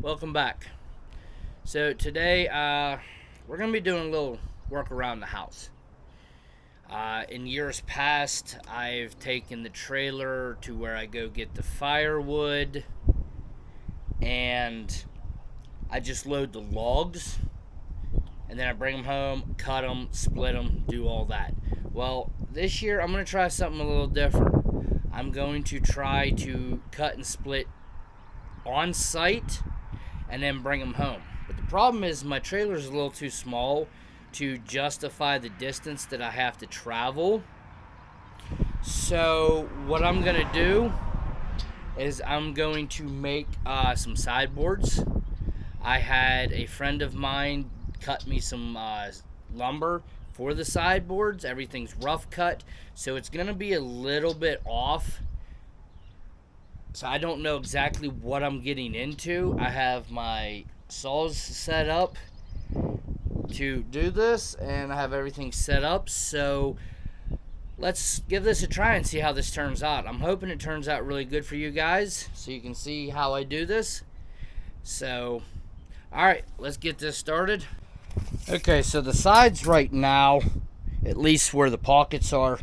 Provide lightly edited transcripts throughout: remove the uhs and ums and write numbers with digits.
Welcome back. So today we're going to be doing a little work around the house. In years past, I've taken the trailer to where I go get the firewood, and I just load the logs, and then I bring them home, cut them, split them, do all that. Well, this year I'm going to try something a little different. I'm going to try to cut and split on site and then bring them home. But the problem is my trailer is a little too small to justify the distance that I have to travel. So what I'm going to do is I'm going to make some sideboards. I had a friend of mine cut me some lumber for the sideboards. Everything's rough cut, so it's going to be a little bit off. So I don't know exactly what I'm getting into. I have my saws set up to do this, and I have everything set up. So let's give this a try and see how this turns out. I'm hoping it turns out really good for you guys so you can see how I do this. So, alright, let's get this started. Okay, so the sides right now, at least where the pockets are,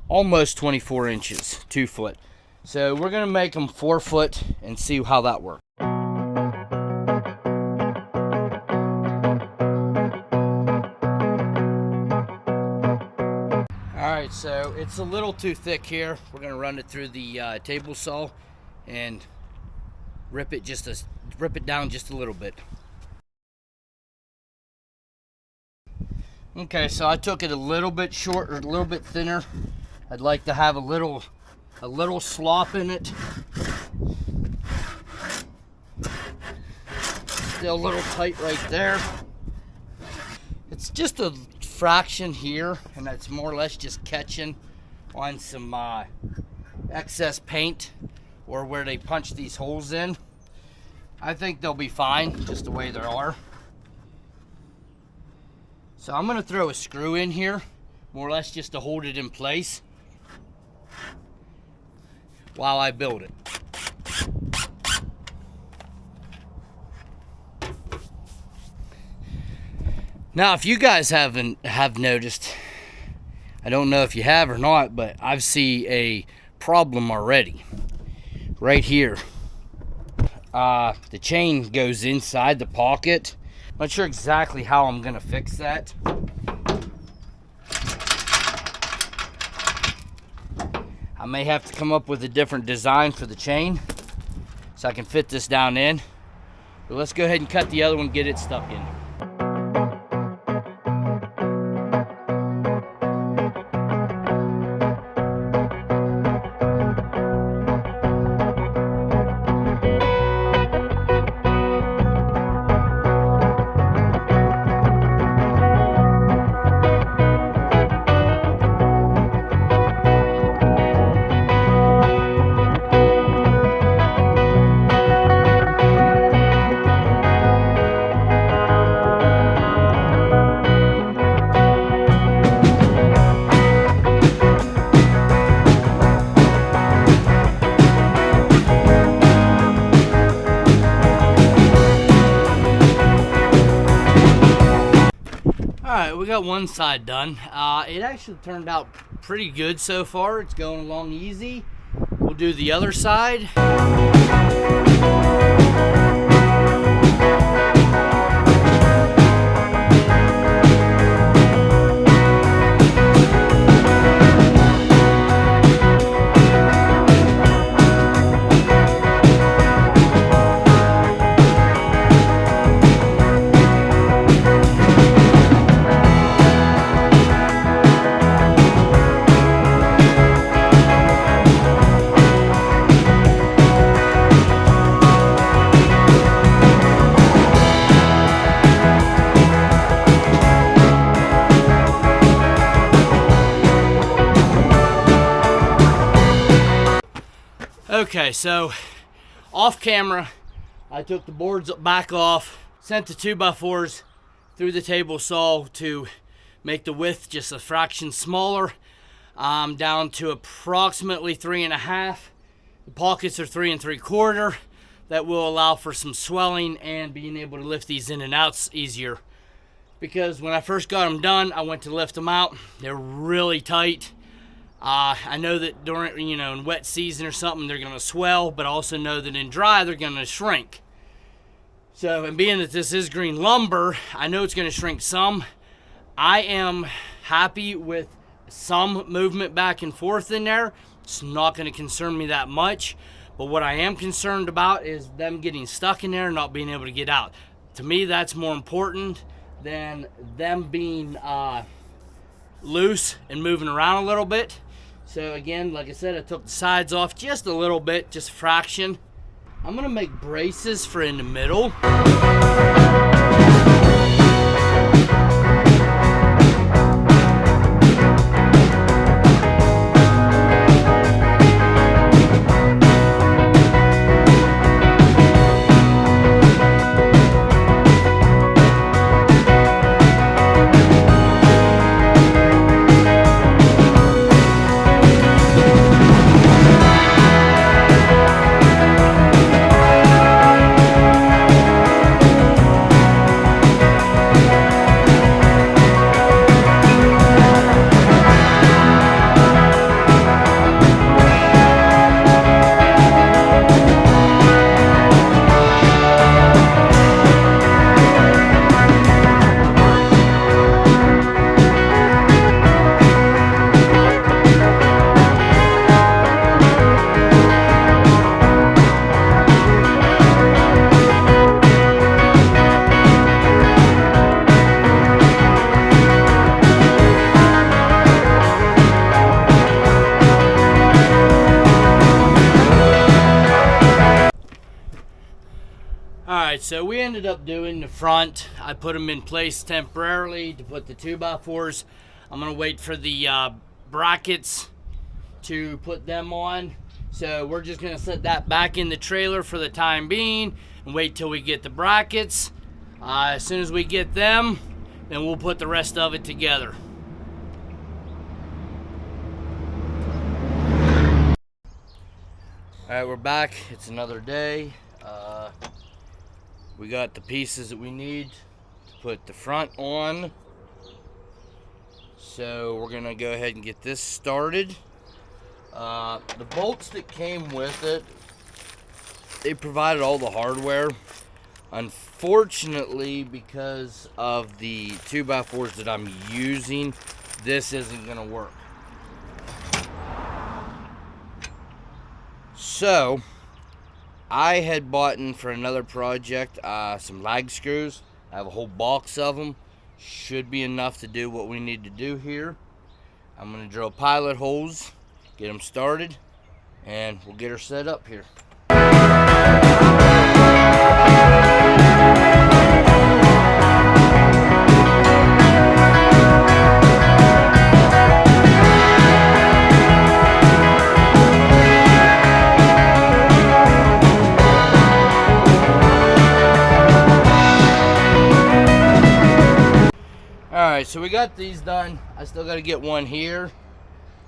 almost 24 inches, 2 foot. So we're going to make them 4 foot and see how that works. Alright, so it's a little too thick here. We're going to run it through the table saw and rip it down just a little bit. Okay, so I took it a little bit shorter, a little bit thinner. I'd like to have a little slop in it. Still a little tight right there. It's just a fraction here, and that's more or less just catching on some excess paint or where they punch these holes in. I think they'll be fine just the way they are. So I'm gonna throw a screw in here, more or less just to hold it in place while I build it. Now, if you guys have noticed, I don't know if you have or not, but I've seen a problem already. Right here. The chain goes inside the pocket. Not sure exactly how I'm gonna fix that. I may have to come up with a different design for the chain so I can fit this down in. But let's go ahead and cut the other one, get it stuck in. Alright, we got one side done. It actually turned out pretty good so far. It's going along easy. We'll do the other side. Okay, so off camera, I took the boards back off, sent the 2x4s through the table saw to make the width just a fraction smaller, down to approximately 3.5. The pockets are 3 3/4. that will allow for some swelling and being able to lift these in and outs easier. Because when I first got them done, I went to lift them out. They're really tight. I know that during, in wet season or something, they're going to swell, but I also know that in dry, they're going to shrink. So, and being that this is green lumber, I know it's going to shrink some. I am happy with some movement back and forth in there. It's not going to concern me that much. But what I am concerned about is them getting stuck in there and not being able to get out. To me, that's more important than them being loose and moving around a little bit. So again, like I said, I took the sides off just a little bit, just a fraction. I'm gonna make braces for in the middle. Alright, so we ended up doing the front. I put them in place temporarily to put the 2x4s. I'm going to wait for the brackets to put them on. So we're just going to set that back in the trailer for the time being and wait till we get the brackets. As soon as we get them, then we'll put the rest of it together. Alright, we're back. It's another day. We got the pieces that we need to put the front on. So we're gonna go ahead and get this started. The bolts that came with it, they provided all the hardware. Unfortunately, because of the 2x4s that I'm using, this isn't gonna work. So I had bought in for another project some lag screws. I have a whole box of them. Should be enough to do what we need to do here. I'm going to drill pilot holes, get them started, and we'll get her set up here. Alright, so we got these done. I still got to get one here.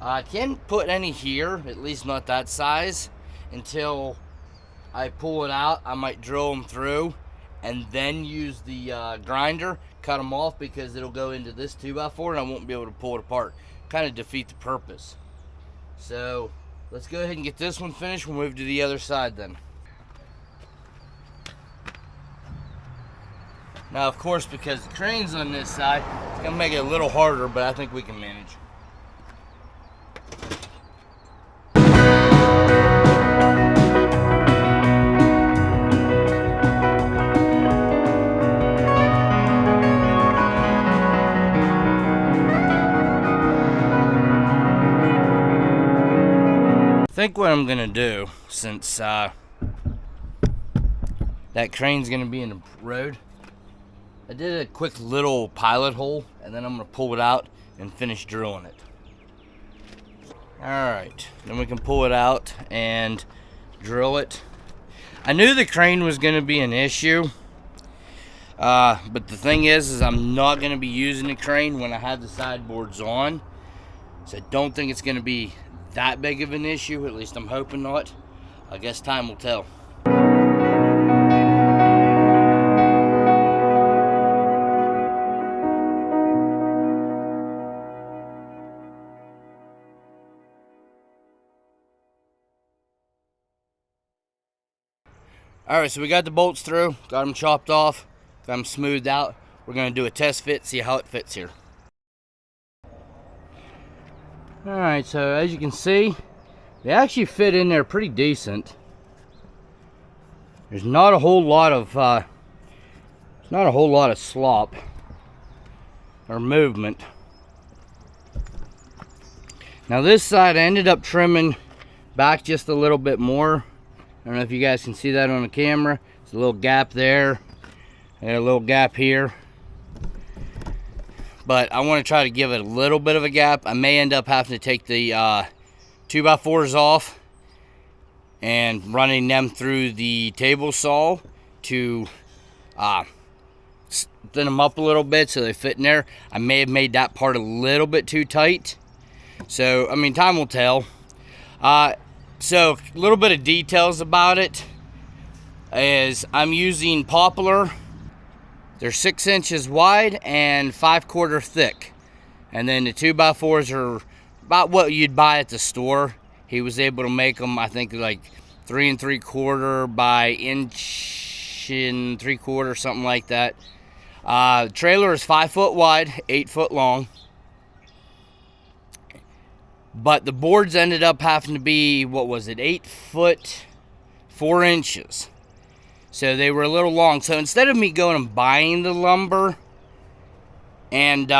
I can't put any here, at least not that size, until I pull it out. I might drill them through and then use the grinder, cut them off, because it'll go into this 2x4 and I won't be able to pull it apart. Kind of defeat the purpose. So let's go ahead and get this one finished. We'll move to the other side then. Now, of course, because the crane's on this side, it's going to make it a little harder, but I think we can manage. I think what I'm going to do, since that crane's going to be in the road, I did a quick little pilot hole, and then I'm going to pull it out and finish drilling it. Alright, then we can pull it out and drill it. I knew the crane was going to be an issue, but the thing is I'm not going to be using the crane when I have the sideboards on. So I don't think it's going to be that big of an issue, at least I'm hoping not. I guess time will tell. Alright, so we got the bolts through, got them chopped off, got them smoothed out. We're going to do a test fit, see how it fits here. Alright, so as you can see, they actually fit in there pretty decent. There's not a whole lot of slop or movement. Now this side I ended up trimming back just a little bit more. I don't know if you guys can see that on the camera. There's a little gap there and a little gap here. But I want to try to give it a little bit of a gap. I may end up having to take the 2x4s off and running them through the table saw to thin them up a little bit so they fit in there. I may have made that part a little bit too tight. So, I mean, time will tell. So, a little bit of details about it is I'm using poplar. They're 6 inches wide and 5/4 thick. And then the 2x4s are about what you'd buy at the store. He was able to make them, I think, like 3 3/4 by 1 3/4, something like that. The trailer is 5 foot wide, 8 foot long. But the boards ended up having to be, what was it, 8 foot 4 inches. So they were a little long. So instead of me going and buying the lumber and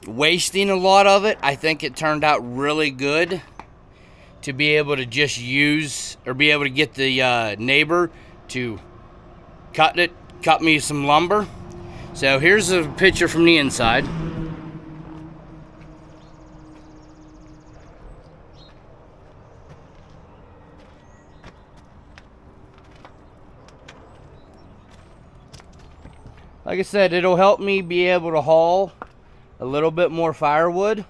wasting a lot of it, I think it turned out really good to be able to just use, or be able to get the neighbor to cut me some lumber. So here's a picture from the inside. Like I said, it'll help me be able to haul a little bit more firewood.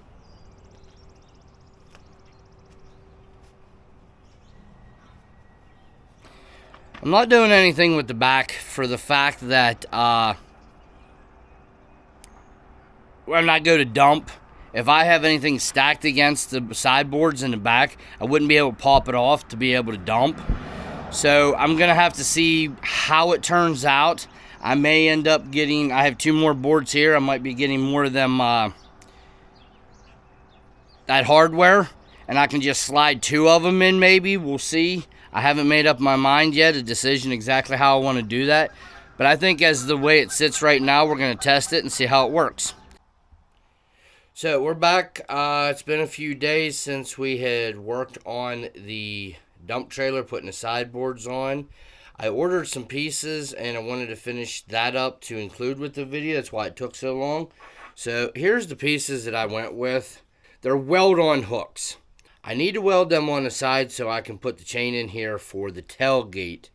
I'm not doing anything with the back for the fact that when I go to dump, if I have anything stacked against the sideboards in the back, I wouldn't be able to pop it off to be able to dump. So I'm gonna have to see how it turns out. I may end up getting, I have 2 more boards here. I might be getting more of them, that hardware, and I can just slide 2 of them in maybe. We'll see. I haven't made up my mind yet, a decision exactly how I want to do that. But I think as the way it sits right now, we're going to test it and see how it works. So we're back. It's been a few days since we had worked on the dump trailer, putting the sideboards on. I ordered some pieces and I wanted to finish that up to include with the video. That's why it took so long. So here's the pieces that I went with. They're weld-on hooks. I need to weld them on the side so I can put the chain in here for the tailgate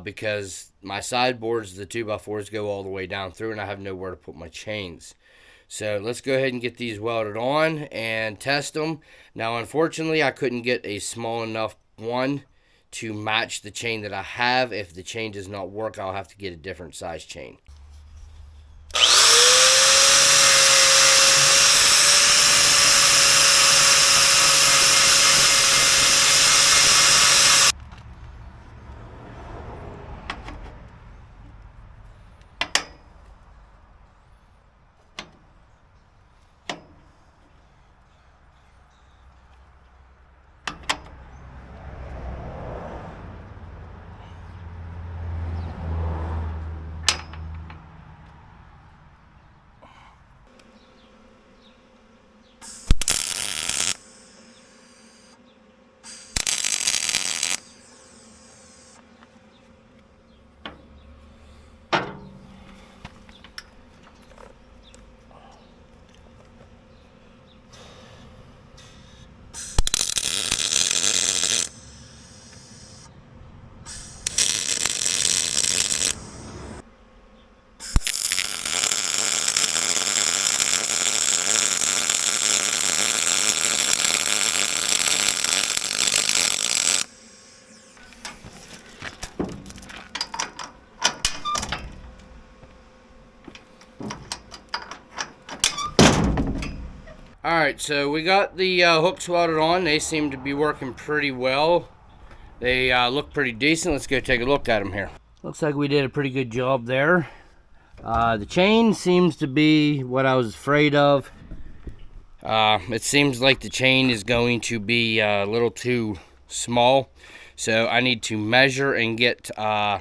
because my sideboards, the 2x4s, go all the way down through and I have nowhere to put my chains. So let's go ahead and get these welded on and test them. Now, unfortunately, I couldn't get a small enough one to match the chain that I have. If the chain does not work, I'll have to get a different size chain. Alright, so we got the hooks welded on. They seem to be working pretty well. They look pretty decent. Let's go take a look at them here. Looks like we did a pretty good job there. The chain seems to be what I was afraid of. It seems like the chain is going to be a little too small, so I need to measure and get the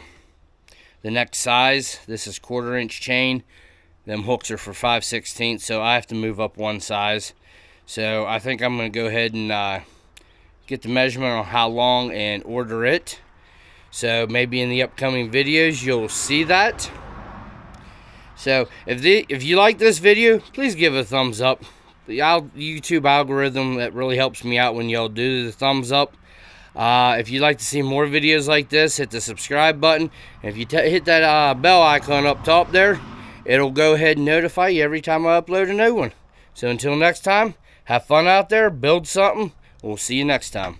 next size. This is 1/4 inch chain. Them hooks are for 5/16, so I have to move up one size. So I think I'm going to go ahead and get the measurement on how long and order it. So maybe in the upcoming videos you'll see that. So if you like this video, please give it a thumbs up. The YouTube algorithm, that really helps me out when y'all do the thumbs up. If you'd like to see more videos like this, hit the subscribe button. And if you hit that bell icon up top there, it'll go ahead and notify you every time I upload a new one. So until next time, have fun out there, build something. We'll see you next time.